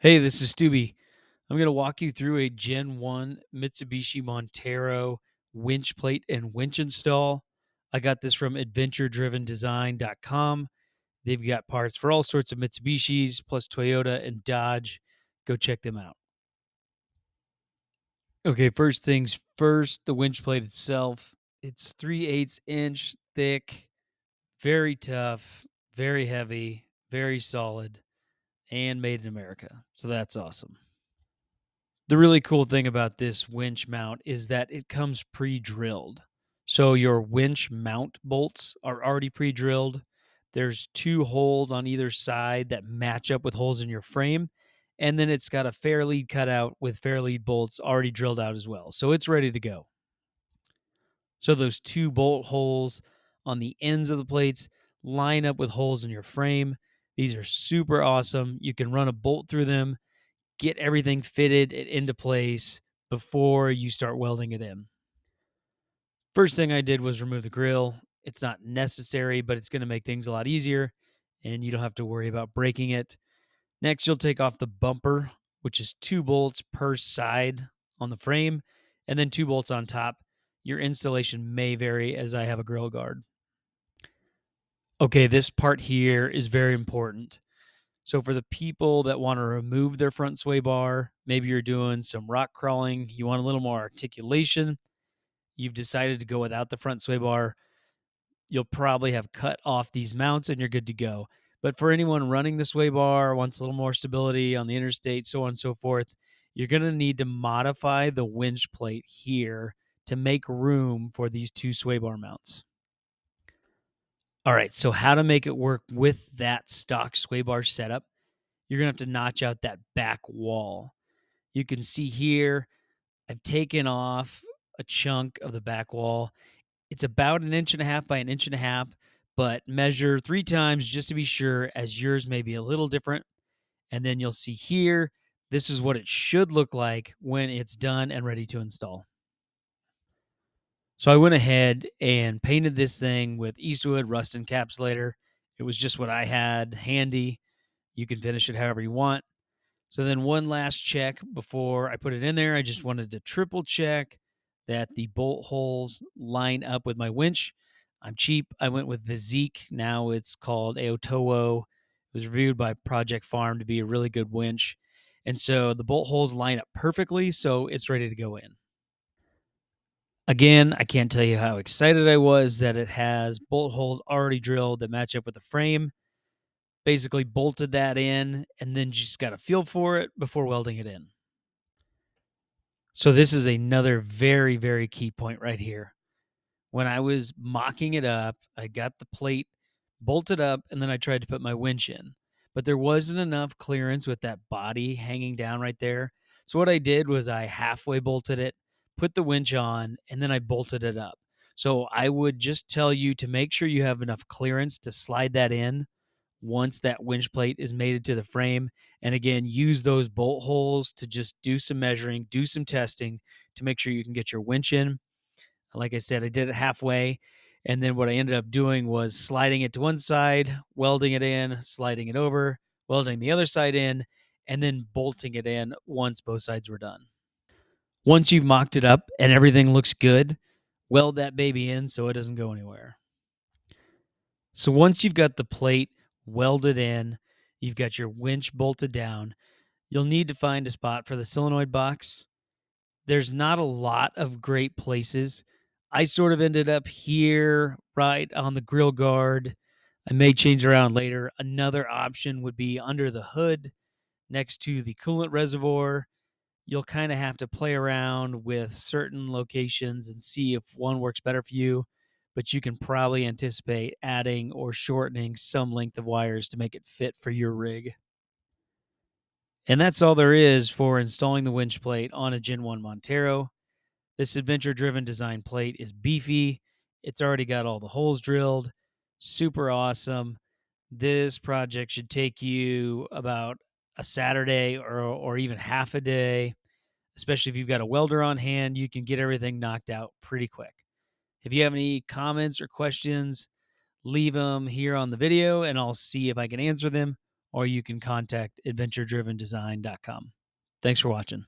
Hey, this is Stubby. I'm going to walk you through a Gen 1 Mitsubishi Montero winch plate and winch install. I got this from adventuredrivendesign.com. They've got parts for all sorts of Mitsubishis, plus Toyota and Dodge. Go check them out. Okay, first things first, the winch plate itself. It's 3/8 inch thick, very tough, very heavy, very solid, and made in America. So that's awesome. The really cool thing about this winch mount is that it comes pre-drilled. So your winch mount bolts are already pre-drilled. There's two holes on either side that match up with holes in your frame. And then it's got a fair lead cut out with fair lead bolts already drilled out as well. So it's ready to go. So those two bolt holes on the ends of the plates line up with holes in your frame. These are super awesome. You can run a bolt through them, get everything fitted and into place before you start welding it in. First thing I did was remove the grill. It's not necessary, but it's going to make things a lot easier and you don't have to worry about breaking it. Next, you'll take off the bumper, which is two bolts per side on the frame, and then two bolts on top. Your installation may vary as I have a grill guard. Okay, this part here is very important. So for the people that want to remove their front sway bar, maybe you're doing some rock crawling, you want a little more articulation, you've decided to go without the front sway bar, you'll probably have cut off these mounts and you're good to go. But for anyone running the sway bar, wants a little more stability on the interstate, so on and so forth, you're going to need to modify the winch plate here to make room for these two sway bar mounts. All right, so how to make it work with that stock sway bar setup? You're going to have to notch out that back wall. You can see here, I've taken off a chunk of the back wall. It's about 1.5 inches by 1.5 inches, but measure 3 times just to be sure, as yours may be a little different. And then you'll see here, this is what it should look like when it's done and ready to install. So I went ahead and painted this thing with Eastwood rust encapsulator. It was just what I had handy. You can finish it however you want. So then one last check before I put it in there. I just wanted to triple check that the bolt holes line up with my winch. I'm cheap. I went with the Zeke. Now it's called Aotowo. It was reviewed by Project Farm to be a really good winch. And so the bolt holes line up perfectly, so it's ready to go in. Again, I can't tell you how excited I was that it has bolt holes already drilled that match up with the frame. Basically bolted that in and then just got a feel for it before welding it in. So this is another very, very key point right here. When I was mocking it up, I got the plate bolted up and then I tried to put my winch in. But there wasn't enough clearance with that body hanging down right there. So what I did was I halfway bolted it, put the winch on, and then I bolted it up. So I would just tell you to make sure you have enough clearance to slide that in once that winch plate is mated to the frame. And again, use those bolt holes to just do some measuring, do some testing to make sure you can get your winch in. Like I said, I did it halfway. And then what I ended up doing was sliding it to one side, welding it in, sliding it over, welding the other side in, and then bolting it in once both sides were done. Once you've mocked it up and everything looks good, weld that baby in so it doesn't go anywhere. So once you've got the plate welded in, you've got your winch bolted down, you'll need to find a spot for the solenoid box. There's not a lot of great places. I sort of ended up here right on the grill guard. I may change around later. Another option would be under the hood next to the coolant reservoir. You'll kind of have to play around with certain locations and see if one works better for you, but you can probably anticipate adding or shortening some length of wires to make it fit for your rig. And that's all there is for installing the winch plate on a Gen 1 Montero. This adventure-driven design plate is beefy. It's already got all the holes drilled. Super awesome. This project should take you about a Saturday or even half a day, especially if you've got a welder on hand. You can get everything knocked out pretty quick. If you have any comments or questions, leave them here on the video and I'll see if I can answer them. or you can contact adventuredrivendesign.com. Thanks for watching.